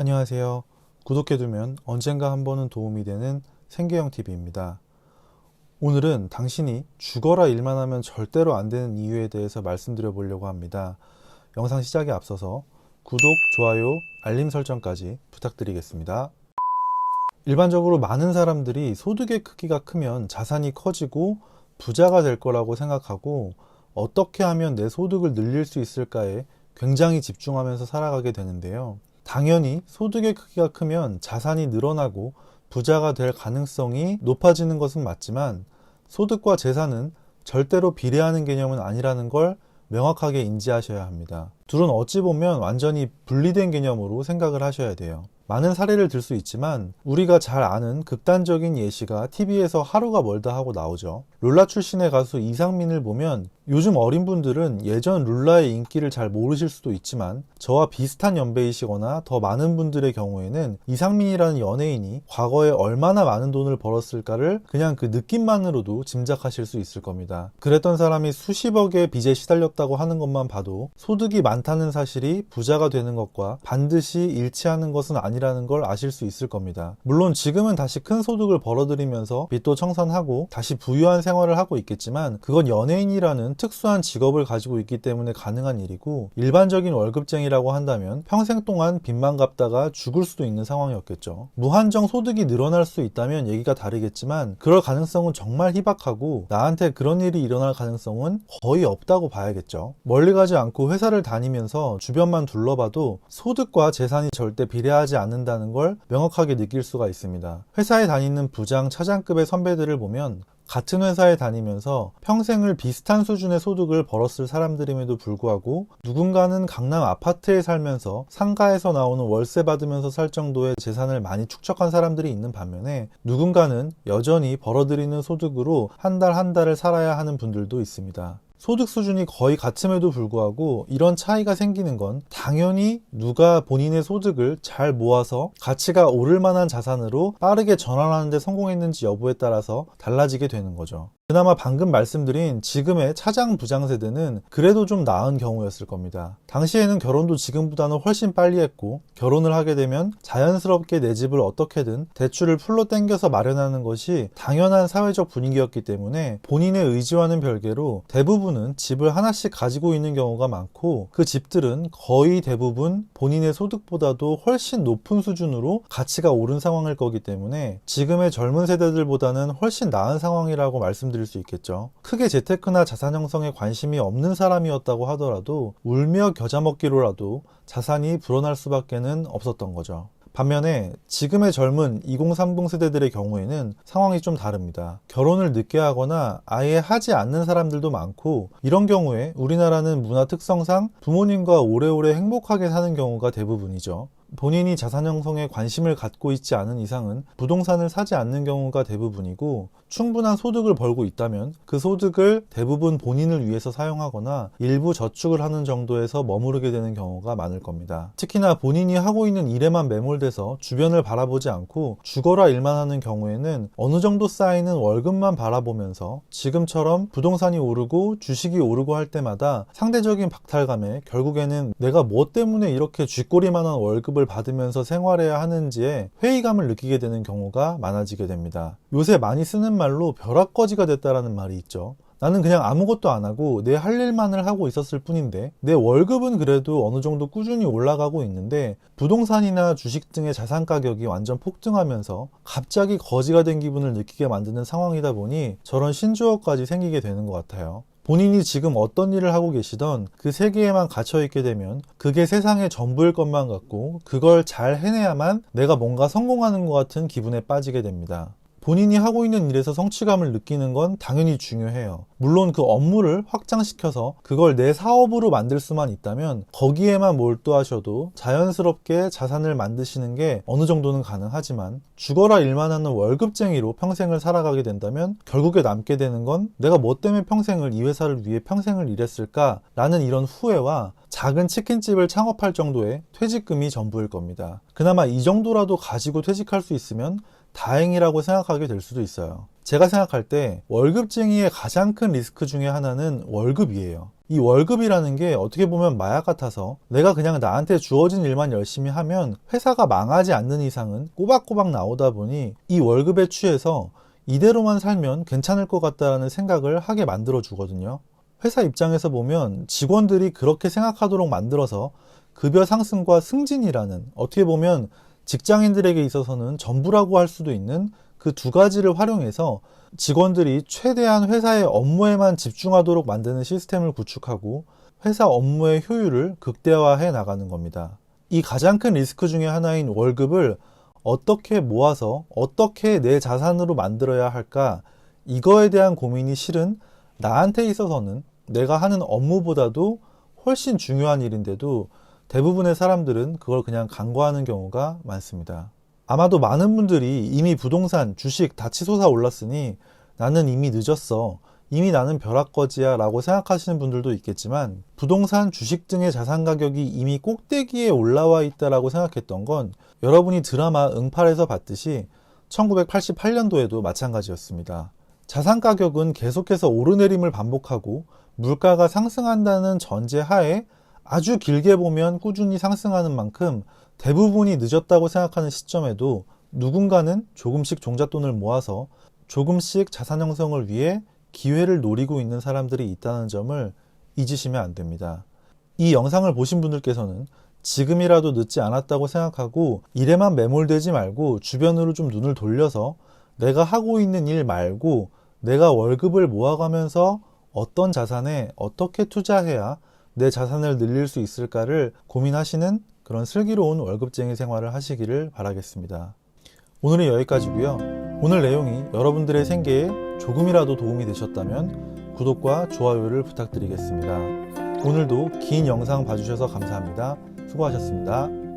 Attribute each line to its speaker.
Speaker 1: 안녕하세요. 구독해두면 언젠가 한 번은 도움이 되는 생계형TV입니다. 오늘은 당신이 죽어라 일만 하면 절대로 안 되는 이유에 대해서 말씀드려 보려고 합니다. 영상 시작에 앞서서 구독, 좋아요, 알림 설정까지 부탁드리겠습니다. 일반적으로 많은 사람들이 소득의 크기가 크면 자산이 커지고 부자가 될 거라고 생각하고 어떻게 하면 내 소득을 늘릴 수 있을까에 굉장히 집중하면서 살아가게 되는데요. 당연히 소득의 크기가 크면 자산이 늘어나고 부자가 될 가능성이 높아지는 것은 맞지만 소득과 재산은 절대로 비례하는 개념은 아니라는 걸 명확하게 인지하셔야 합니다. 둘은 어찌 보면 완전히 분리된 개념으로 생각을 하셔야 돼요. 많은 사례를 들 수 있지만 우리가 잘 아는 극단적인 예시가 TV에서 하루가 멀다 하고 나오죠. 룰라 출신의 가수 이상민을 보면 요즘 어린 분들은 예전 룰라의 인기를 잘 모르실 수도 있지만 저와 비슷한 연배이시거나 더 많은 분들의 경우에는 이상민이라는 연예인이 과거에 얼마나 많은 돈을 벌었을까를 그냥 그 느낌만으로도 짐작하실 수 있을 겁니다. 그랬던 사람이 수십억의 빚에 시달렸다고 하는 것만 봐도 소득이 많다는 사실이 부자가 되는 것과 반드시 일치하는 것은 아니라는 걸 아실 수 있을 겁니다. 물론 지금은 다시 큰 소득을 벌어들이면서 빚도 청산하고 다시 부유한 생활을 하고 있겠지만 그건 연예인이라는 특수한 직업을 가지고 있기 때문에 가능한 일이고 일반적인 월급쟁이라고 한다면 평생 동안 빚만 갚다가 죽을 수도 있는 상황이었겠죠. 무한정 소득이 늘어날 수 있다면 얘기가 다르겠지만 그럴 가능성은 정말 희박하고 나한테 그런 일이 일어날 가능성은 거의 없다고 봐야겠죠. 멀리 가지 않고 회사를 다니면서 주변만 둘러봐도 소득과 재산이 절대 비례하지 않는다는 걸 명확하게 느낄 수가 있습니다. 회사에 다니는 부장, 차장급의 선배들을 보면 같은 회사에 다니면서 평생을 비슷한 수준의 소득을 벌었을 사람들임에도 불구하고 누군가는 강남 아파트에 살면서 상가에서 나오는 월세 받으면서 살 정도의 재산을 많이 축적한 사람들이 있는 반면에 누군가는 여전히 벌어들이는 소득으로 한 달 한 달을 살아야 하는 분들도 있습니다. 소득 수준이 거의 같음에도 불구하고 이런 차이가 생기는 건 당연히 누가 본인의 소득을 잘 모아서 가치가 오를 만한 자산으로 빠르게 전환하는 데 성공했는지 여부에 따라서 달라지게 되는 거죠. 그나마 방금 말씀드린 지금의 차장 부장 세대는 그래도 좀 나은 경우였을 겁니다. 당시에는 결혼도 지금보다는 훨씬 빨리 했고 결혼을 하게 되면 자연스럽게 내 집을 어떻게든 대출을 풀로 땡겨서 마련하는 것이 당연한 사회적 분위기였기 때문에 본인의 의지와는 별개로 대부분은 집을 하나씩 가지고 있는 경우가 많고 그 집들은 거의 대부분 본인의 소득보다도 훨씬 높은 수준으로 가치가 오른 상황일 거기 때문에 지금의 젊은 세대들보다는 훨씬 나은 상황이라고 말씀드릴 수 있겠죠. 크게 재테크나 자산 형성에 관심이 없는 사람이었다고 하더라도 울며 겨자 먹기로라도 자산이 불어날 수밖에는 없었던 거죠. 반면에 지금의 젊은 2030 세대들의 경우에는 상황이 좀 다릅니다. 결혼을 늦게 하거나 아예 하지 않는 사람들도 많고 이런 경우에 우리나라는 문화 특성상 부모님과 오래오래 행복하게 사는 경우가 대부분이죠. 본인이 자산 형성에 관심을 갖고 있지 않은 이상은 부동산을 사지 않는 경우가 대부분이고 충분한 소득을 벌고 있다면 그 소득을 대부분 본인을 위해서 사용하거나 일부 저축을 하는 정도에서 머무르게 되는 경우가 많을 겁니다. 특히나 본인이 하고 있는 일에만 매몰돼서 주변을 바라보지 않고 죽어라 일만 하는 경우에는 어느 정도 쌓이는 월급만 바라보면서 지금처럼 부동산이 오르고 주식이 오르고 할 때마다 상대적인 박탈감에 결국에는 내가 뭐 때문에 이렇게 쥐꼬리만한 월급을 받으면서 생활해야 하는지에 회의감을 느끼게 되는 경우가 많아지게 됩니다. 요새 많이 쓰는 말로 벼락거지가 됐다라는 말이 있죠. 나는 그냥 아무것도 안 하고 내 할 일만을 하고 있었을 뿐인데 내 월급은 그래도 어느 정도 꾸준히 올라가고 있는데 부동산이나 주식 등의 자산 가격이 완전 폭등하면서 갑자기 거지가 된 기분을 느끼게 만드는 상황이다 보니 저런 신조어까지 생기게 되는 것 같아요. 본인이 지금 어떤 일을 하고 계시던 그 세계에만 갇혀있게 되면 그게 세상의 전부일 것만 같고 그걸 잘 해내야만 내가 뭔가 성공하는 것 같은 기분에 빠지게 됩니다. 본인이 하고 있는 일에서 성취감을 느끼는 건 당연히 중요해요. 물론 그 업무를 확장시켜서 그걸 내 사업으로 만들 수만 있다면 거기에만 몰두하셔도 자연스럽게 자산을 만드시는 게 어느 정도는 가능하지만 죽어라 일만 하는 월급쟁이로 평생을 살아가게 된다면 결국에 남게 되는 건 내가 뭐 때문에 평생을 이 회사를 위해 평생을 일했을까 라는 이런 후회와 작은 치킨집을 창업할 정도의 퇴직금이 전부일 겁니다. 그나마 이 정도라도 가지고 퇴직할 수 있으면 다행이라고 생각하게 될 수도 있어요. 제가 생각할 때 월급쟁이의 가장 큰 리스크 중에 하나는 월급이에요. 이 월급이라는 게 어떻게 보면 마약 같아서 내가 그냥 나한테 주어진 일만 열심히 하면 회사가 망하지 않는 이상은 꼬박꼬박 나오다 보니 이 월급에 취해서 이대로만 살면 괜찮을 것 같다는 생각을 하게 만들어 주거든요. 회사 입장에서 보면 직원들이 그렇게 생각하도록 만들어서 급여 상승과 승진이라는, 어떻게 보면 직장인들에게 있어서는 전부라고 할 수도 있는 그 두 가지를 활용해서 직원들이 최대한 회사의 업무에만 집중하도록 만드는 시스템을 구축하고 회사 업무의 효율을 극대화해 나가는 겁니다. 이 가장 큰 리스크 중에 하나인 월급을 어떻게 모아서 어떻게 내 자산으로 만들어야 할까, 이거에 대한 고민이 실은 나한테 있어서는 내가 하는 업무보다도 훨씬 중요한 일인데도 대부분의 사람들은 그걸 그냥 간과하는 경우가 많습니다. 아마도 많은 분들이 이미 부동산, 주식 다 치솟아 올랐으니 나는 이미 늦었어, 이미 나는 벼락거지야 라고 생각하시는 분들도 있겠지만, 부동산, 주식 등의 자산 가격이 이미 꼭대기에 올라와 있다라고 생각했던 건 여러분이 드라마 응팔에서 봤듯이 1988년도에도 마찬가지였습니다. 자산 가격은 계속해서 오르내림을 반복하고 물가가 상승한다는 전제하에 아주 길게 보면 꾸준히 상승하는 만큼 대부분이 늦었다고 생각하는 시점에도 누군가는 조금씩 종잣돈을 모아서 조금씩 자산 형성을 위해 기회를 노리고 있는 사람들이 있다는 점을 잊으시면 안 됩니다. 이 영상을 보신 분들께서는 지금이라도 늦지 않았다고 생각하고 일에만 매몰되지 말고 주변으로 좀 눈을 돌려서 내가 하고 있는 일 말고 내가 월급을 모아가면서 어떤 자산에 어떻게 투자해야 내 자산을 늘릴 수 있을까를 고민하시는 그런 슬기로운 월급쟁이 생활을 하시기를 바라겠습니다. 오늘은 여기까지고요. 오늘 내용이 여러분들의 생계에 조금이라도 도움이 되셨다면 구독과 좋아요를 부탁드리겠습니다. 오늘도 긴 영상 봐주셔서 감사합니다. 수고하셨습니다.